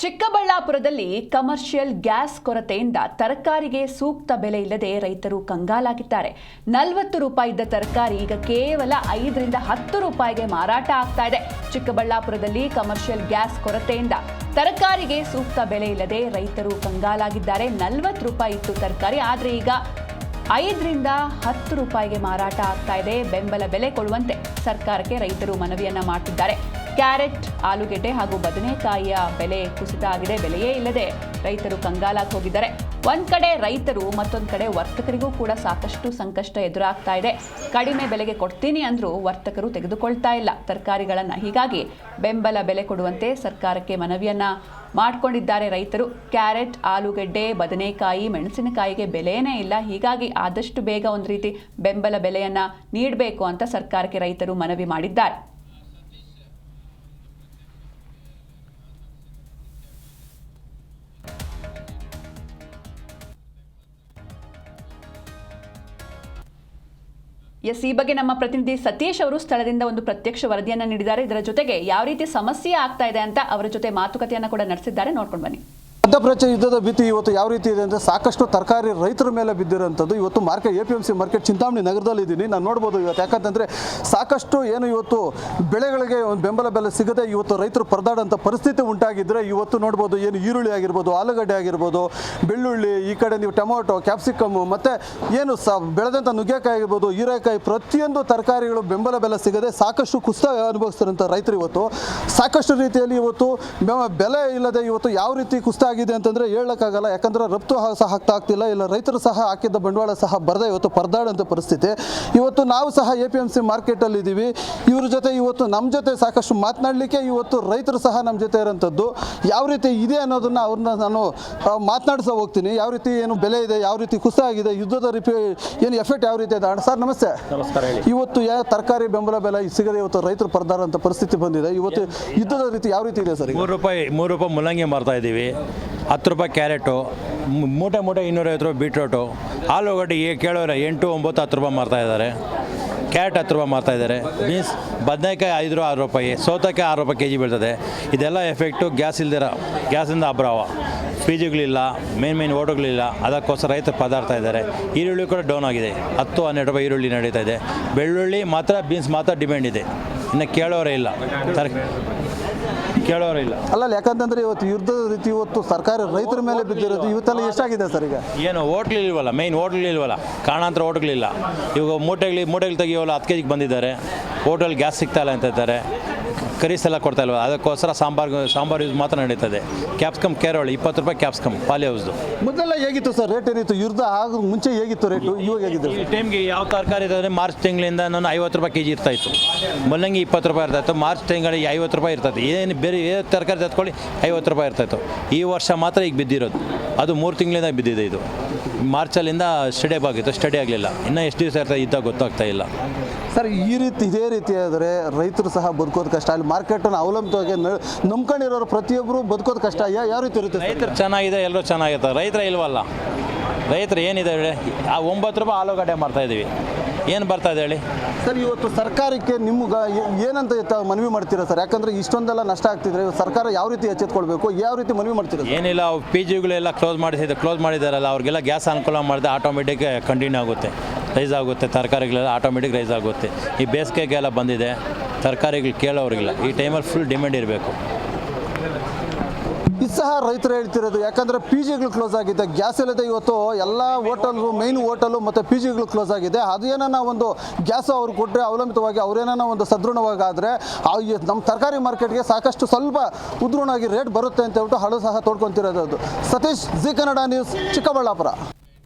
ಚಿಕ್ಕಬಳ್ಳಾಪುರದಲ್ಲಿ commercial gas ಕೊರತೆಯಿಂದ ತರಕಾರಿಗೆ ಸೂಕ್ತ ಬೆಲೆ ಇಲ್ಲದೆ ರೈತರು ಕಂಗಾಲಾಗಿದ್ದಾರೆ. 40 ರೂಪಾಯಿ ಇದ್ದ ತರಕಾರಿ ಈಗ ಕೇವಲ 5 ರಿಂದ 10 ರೂಪಾಯಿಗೆ ಮಾರಾಟ ಆಗ್ತಾ ಇದೆ. ಚಿಕ್ಕಬಳ್ಳಾಪುರದಲ್ಲಿ ಕಮರ್ಷಿಯಲ್ ಗ್ಯಾಸ್ ಕೊರತೆಯಿಂದ ತರಕಾರಿಗೆ ಸೂಕ್ತ ಬೆಲೆ ಇಲ್ಲದೆ ರೈತರು ಕಂಗಾಲಾಗಿದ್ದಾರೆ. 40 ರೂಪಾಯಿ ಇತ್ತು ತರಕಾರಿ, ಆದರೆ ಈಗ 5 ರಿಂದ 10 ರೂಪಾಯಿಗೆ ಮಾರಾಟ ಆಗ್ತಾ ಇದೆ. ಬೆಂಬಲ ಬೆಲೆ ಕೊಡುವಂತೆ ಸರ್ಕಾರಕ್ಕೆ ರೈತರು ಮನವಿಯನ್ನ ಮಾಡುತ್ತಿದ್ದಾರೆ. ಕ್ಯಾರೆಟ್, ಆಲೂಗೆಡ್ಡೆ ಹಾಗೂ ಬದನೆಕಾಯಿಯ ಬೆಲೆ ಕುಸಿತ ಆಗಿದೆ. ಬೆಲೆಯೇ ಇಲ್ಲದೆ ರೈತರು ಕಂಗಾಲಾಗಿ ಹೋಗಿದ್ದಾರೆ. ಒಂದ್ ಕಡೆ ರೈತರು, ಮತ್ತೊಂದು ಕಡೆ ವರ್ತಕರಿಗೂ ಕೂಡ ಸಾಕಷ್ಟು ಸಂಕಷ್ಟ ಎದುರಾಗ್ತಾ ಇದೆ. ಕಡಿಮೆ ಬೆಲೆಗೆ ಕೊಡ್ತೀನಿ ಅಂದ್ರೂ ವರ್ತಕರು ತೆಗೆದುಕೊಳ್ತಾ ಇಲ್ಲ ತರಕಾರಿಗಳನ್ನ. ಹೀಗಾಗಿ ಬೆಂಬಲ ಬೆಲೆ ಕೊಡುವಂತೆ ಸರ್ಕಾರಕ್ಕೆ ಮನವಿಯನ್ನ ಮಾಡಿಕೊಂಡಿದ್ದಾರೆ ರೈತರು. ಕ್ಯಾರೆಟ್, ಆಲೂಗೆಡ್ಡೆ, ಬದನೆಕಾಯಿ, ಮೆಣಸಿನಕಾಯಿಗೆ ಬೆಲೆನೇ ಇಲ್ಲ. ಹೀಗಾಗಿ ಆದಷ್ಟು ಬೇಗ ಒಂದು ರೀತಿ ಬೆಂಬಲ ಬೆಲೆಯನ್ನ ನೀಡಬೇಕು ಅಂತ ಸರ್ಕಾರಕ್ಕೆ ರೈತರು ಮನವಿ ಮಾಡಿದ್ದಾರೆ. ಈ ಬಗ್ಗೆ ನಮ್ಮ ಪ್ರತಿನಿಧಿ ಸತೀಶ್ ಅವರು ಸ್ಥಳದಿಂದ ಒಂದು ಪ್ರತ್ಯಕ್ಷ ವರದಿಯನ್ನ ನೀಡಿದ್ದಾರೆ. ಇದರ ಜೊತೆಗೆ ಯಾವ ರೀತಿ ಸಮಸ್ಯೆ ಆಗ್ತಾ ಇದೆ ಅಂತ ಅವರ ಜೊತೆ ಮಾತುಕತೆಯನ್ನ ಕೂಡ ನಡೆಸಿದ್ದಾರೆ. ನೋಡ್ಕೊಂಡು ಬನ್ನಿ. ಮಧ್ಯಪ್ರದೇಶ ಯುದ್ಧದ ಭೀತಿ ಇವತ್ತು ಯಾವ ರೀತಿ ಇದೆ ಅಂದರೆ ಸಾಕಷ್ಟು ತರಕಾರಿ ರೈತರ ಮೇಲೆ ಬಿದ್ದಿರೋಂಥದ್ದು. ಇವತ್ತು APMC ಮಾರ್ಕೆಟ್ ಚಿಂತಾಮಣಿ ನಗರದಲ್ಲಿ ಇದ್ದೀನಿ. ನಾನು ನೋಡ್ಬೋದು ಇವತ್ತು, ಯಾಕಂತಂದರೆ ಸಾಕಷ್ಟು ಏನು ಇವತ್ತು ಬೆಳೆಗಳಿಗೆ ಒಂದು ಬೆಂಬಲ ಬೆಲೆ ಸಿಗದೆ ಇವತ್ತು ರೈತರು ಪರದಾಡೋಂಥ ಪರಿಸ್ಥಿತಿ ಉಂಟಾಗಿದ್ದರೆ ಇವತ್ತು ನೋಡ್ಬೋದು. ಏನು ಈರುಳ್ಳಿ ಆಗಿರ್ಬೋದು, ಆಲೂಗಡ್ಡೆ ಆಗಿರ್ಬೋದು, ಬೆಳ್ಳುಳ್ಳಿ, ಈ ಕಡೆ ನೀವು ಟೊಮೊಟೊ, ಕ್ಯಾಪ್ಸಿಕಮ್ಮು, ಮತ್ತು ಏನು ಬೆಳೆದಂಥ ನುಗ್ಗೆಕಾಯಿ ಆಗಿರ್ಬೋದು, ಹೀರೆಕಾಯಿ, ಪ್ರತಿಯೊಂದು ತರಕಾರಿಗಳು ಬೆಂಬಲ ಬೆಲೆ ಸಿಗದೆ ಸಾಕಷ್ಟು ಕುಸಿತ ಅನುಭವಿಸ್ತಾರಂಥ ರೈತರು ಇವತ್ತು ಸಾಕಷ್ಟು ರೀತಿಯಲ್ಲಿ ಇವತ್ತು ಬೆಲೆ ಇಲ್ಲದೆ ಇವತ್ತು ಯಾವ ರೀತಿ ಕುಸಿತ ಆಗಿದೆ ಅಂತಂದರೆ ಹೇಳಕ್ಕಾಗಲ್ಲ. ಯಾಕಂದರೆ ರಫ್ತು ಸಹ ಆಗ್ತಿಲ್ಲ, ಇಲ್ಲ ರೈತರು ಸಹ ಹಾಕಿದ್ದ ಬಂಡವಾಳ ಸಹ ಬರದೆ ಇವತ್ತು ಪರದಾಡೋಂಥ ಪರಿಸ್ಥಿತಿ. ಇವತ್ತು ನಾವು ಸಹ APMC ಮಾರ್ಕೆಟಲ್ಲಿ ಇದ್ದೀವಿ. ಇವ್ರ ಜೊತೆ ಇವತ್ತು ನಮ್ಮ ಜೊತೆ ಸಾಕಷ್ಟು ಮಾತನಾಡಲಿಕ್ಕೆ ಇವತ್ತು ರೈತರು ಸಹ ನಮ್ಮ ಜೊತೆ ಇರೋಂಥದ್ದು. ಯಾವ ರೀತಿ ಇದೆ ಅನ್ನೋದನ್ನು ಅವ್ರನ್ನ ನಾನು ಮಾತನಾಡಿಸ ಹೋಗ್ತೀನಿ. ಯಾವ ರೀತಿ ಏನು ಬೆಲೆ ಇದೆ, ಯಾವ ರೀತಿ ಕುಸಿತ ಆಗಿದೆ, ಯುದ್ಧದ ಏನು ಎಫೆಕ್ಟ್ ಯಾವ ರೀತಿ ಇದೆ. ಸರ್ ನಮಸ್ತೆ. ನಮಸ್ಕಾರ. ಇವತ್ತು ತರಕಾರಿ ಬೆಂಬಲ ಬೆಲೆ ಸಿಗದೆ ಇವತ್ತು ರೈತರು ಪರದಾಡೋಂಥ ಪರಿಸ್ಥಿತಿ ಬಂದಿದೆ. ಇವತ್ತು ಯುದ್ಧದ ರೀತಿ ಯಾವ ರೀತಿ ಇದೆ ಸರ್? 3 ರೂಪಾಯಿ ಮೂಲಂಗಿ ಮಾರ್ತಾ ಇದ್ದೀವಿ. 10 ರೂಪಾಯಿ ಕ್ಯಾರೆಟು, ಮೂಟೆ 250 ರೂಪಾಯಿ ಬೀಟ್ರೋಟು, ಆಲೂಗಡ್ಡೆ ಕೇಳೋರೆ 8, 9, 10 ರೂಪಾಯಿ ಮಾರ್ತಾ ಇದ್ದಾರೆ. ಕ್ಯಾರೆಟ್ 10 ರೂಪಾಯಿ ಮಾರ್ತಾ ಇದ್ದಾರೆ. ಬೀನ್ಸ್, ಬದನೆಕಾಯಿ 5 ರೂಪಾಯಿ, ಸೌತೆಕಾಯಿ 6 ರೂಪಾಯಿ ಕೆಜಿ ಬೀಳ್ತದೆ. ಇದೆಲ್ಲ ಎಫೆಕ್ಟು ಗ್ಯಾಸಿಂದ ಅಭಾವ. ಜಿಗಳಿಲ್ಲ, ಮೇನ್ ಓಟುಗಳಿಲ್ಲ, ಅದಕ್ಕೋಸ್ಕರ ರೈತರು ಪದಾರ್ಥ ಇದ್ದಾರೆ. ಈರುಳ್ಳಿ ಕೂಡ ಡೌನ್ ಆಗಿದೆ. 10, 12 ರೂಪಾಯಿ ಈರುಳ್ಳಿ ನಡೀತಾ ಇದೆ. ಬೆಳ್ಳುಳ್ಳಿ ಮಾತ್ರ, ಬೀನ್ಸ್ ಮಾತ್ರ ಡಿಮ್ಯಾಂಡ್ ಇದೆ. ಇನ್ನು ಕೇಳೋರೇ ಇಲ್ಲ ಅಲ್ಲ. ಯಾಕಂತಂದ್ರೆ ಇವತ್ತು ಯುದ್ಧದ ರೀತಿ ಇವತ್ತು ಸರ್ಕಾರ ರೈತರ ಮೇಲೆ ಬಿದ್ದಿರೋದು ಇವತ್ತೆಲ್ಲ ಎಷ್ಟಾಗಿದೆ ಸರ್? ಈಗ ಏನು ಹೋಟ್ಲಿಲ್ವಲ್ಲ, ಮೇಯ್ನ್ ಹೋಟ್ಲಿಲ್ವಲ್ಲ, ಕಾರಣಾಂತರ ಹೋಟ್ಲಿಲ್ಲ. ಇವಾಗ ಮೂಟೆಗಳು ತೆಗಿಯೋಲ್ಲ 10 kg ಬಂದಿದ್ದಾರೆ. ಹೋಟೆಲ್ ಗ್ಯಾಸ್ ಸಿಗ್ತಾ ಇಲ್ಲ ಅಂತ ಇದ್ದಾರೆ. ಕರೀಸ್ ಎಲ್ಲ ಕೊಡ್ತಾ ಇಲ್ವ, ಅದಕ್ಕೋಸ್ಕರ ಸಾಂಬಾರು ಯೂಸ್ ಮಾತ್ರ ನಡೀತದೆ. ಕ್ಯಾಪ್ಸಿಕಮ್ ಕೇರಳ 20 ರೂಪಾಯಿ ಕ್ಯಾಪ್ಸಿಕಮ್ ಪಾಲಿ ಹೌಸ್ದು. ಮೊದಲೆಲ್ಲ ಹೇಗಿತ್ತು ಸರ್ ರೇಟ್? ಏನಿತ್ತು ಯುದ್ಧ ಆಗ ಮುಂಚೆ ಹೇಗಿತ್ತು ರೇಟು, ಇವಾಗ ಹೇಗಿದೆ? ಈ ಟೈಮ್ಗೆ ಯಾವ ತರಕಾರಿ ಇದ್ದಾರೆ, ಮಾರ್ಚ್ ತಿಂಗಳಿಂದ ನಾನು 50 ರೂಪಾಯಿ ಕೆಜಿ ಇರ್ತಾಯಿತ್ತು. ಮೂಲಂಗಿ 20 ರೂಪಾಯಿ ಇರ್ತಾಯಿತ್ತು. ಮಾರ್ಚ್ ತಿಂಗಳಿಗೆ 50 ರೂಪಾಯಿ ಇರ್ತೈತೆ. ಏನು ಬೇರೆ ತರಕಾರಿ ತೆಗೆದುಕೊಳ್ಳಿ 50 ರೂಪಾಯಿ ಇರ್ತಾಯಿತ್ತು. ಈ ವರ್ಷ ಮಾತ್ರ ಈಗ ಬಿದ್ದಿರೋದು. ಅದು 3 ತಿಂಗಳಿಂದ ಬಿದ್ದಿದೆ. ಇದು ಮಾರ್ಚಲ್ಲಿಂದ ಸ್ಟಡಿ ಆಗಿತ್ತು, ಸ್ಟಡಿ ಆಗಲಿಲ್ಲ. ಇನ್ನೂ ಎಷ್ಟು ದಿವಸ ಇರ್ತದೆ ಇದ್ದಾಗ ಗೊತ್ತಾಗ್ತಾ ಇಲ್ಲ ಸರ್. ಇದೇ ರೀತಿ ಆದರೆ ರೈತರು ಸಹ ಬದುಕೋದು ಕಷ್ಟ. ಅಲ್ಲಿ ಮಾರ್ಕೆಟನ್ನು ಅವಲಂಬಿತವಾಗಿ ನಂಬ್ಕೊಂಡಿರೋರು ಪ್ರತಿಯೊಬ್ಬರು ಬದುಕೋದು ಕಷ್ಟ. ಯಾವ ರೀತಿ ಇರುತ್ತೆ? ರೈತರು ಚೆನ್ನಾಗಿದೆ, ಎಲ್ಲರೂ ಚೆನ್ನಾಗಿರ್ತಾರೆ. ರೈತರ ಇಲ್ವಲ್ಲ. ರೈತರು ಏನಿದೆ ಹೇಳಿ, 9 ರೂಪಾಯಿ ಆಲೂಗಡ್ಡೆ ಮಾಡ್ತಾಯಿದ್ದೀವಿ. ಏನು ಬರ್ತಾ ಇದೆ ಹೇಳಿ ಸರ್? ಇವತ್ತು ಸರ್ಕಾರಕ್ಕೆ ನಿಮ್ಗೆ ಏನಂತ ಮನವಿ ಮಾಡ್ತೀರಾ ಸರ್? ಯಾಕಂದರೆ ಇಷ್ಟೊಂದೆಲ್ಲ ನಷ್ಟ ಆಗ್ತಿದ್ರೆ ಸರ್ಕಾರ ಯಾವ ರೀತಿ ಎಚ್ಚೆತ್ಕೊಳ್ಬೇಕು, ಯಾವ ರೀತಿ ಮನವಿ ಮಾಡ್ತೀರಾ? ಏನಿಲ್ಲ, ಜಿಗಳೆಲ್ಲ ಕ್ಲೋಸ್ ಮಾಡಿದಾರಲ್ಲ, ಅವ್ರಿಗೆಲ್ಲ ಗ್ಯಾಸ್ ಅನುಕೂಲ ಮಾಡಿದೆ ಆಟೋಮೆಟಿಕ್ ಕಂಟಿನ್ಯೂ ಆಗುತ್ತೆ, ರೈಸ್ ಆಗುತ್ತೆ. ತರಕಾರಿಗಳೆಲ್ಲ ಆಟೋಮೆಟಿಕ್ ರೈಸ್ ಆಗುತ್ತೆ. ಈ ಬೇಸಿಗೆಗೆಲ್ಲ ಬಂದಿದೆ, ತರಕಾರಿಗಳು ಕೇಳೋರಿಗಿಲ್ಲ. ಈ ಟೈಮಲ್ಲಿ ಫುಲ್ ಡಿಮ್ಯಾಂಡ್ ಇರಬೇಕು. ಇದು ಸಹ ರೈತರು ಹೇಳ್ತಿರೋದು. ಯಾಕಂದರೆ ಜಿಗಳು ಕ್ಲೋಸ್ ಆಗಿದೆ, ಗ್ಯಾಸ್ ಇಲ್ಲದೆ ಇವತ್ತು ಎಲ್ಲ ಹೋಟೆಲ್ಲು, ಮೇಯ್ನ್ ಹೋಟೆಲು ಮತ್ತು ಜಿಗಳು ಕ್ಲೋಸ್ ಆಗಿದೆ. ಅದೇನ ಒಂದು ಗ್ಯಾಸ್ ಅವ್ರು ಕೊಟ್ಟರೆ ಅವಲಂಬಿತವಾಗಿ ಅವ್ರೇನ ಒಂದು ಸದೃಢವಾಗಾದರೆ ನಮ್ಮ ತರಕಾರಿ ಮಾರ್ಕೆಟ್ಗೆ ಸಾಕಷ್ಟು ಸ್ವಲ್ಪ ಉದ್ರೂಣಾಗಿ ರೇಟ್ ಬರುತ್ತೆ ಅಂತ ಹೇಳ್ಬಿಟ್ಟು ಹಳು ಸಹ ತೋಡ್ಕೊತಿರೋದು. Satish, Zee Kannada news, Chikkaballapur.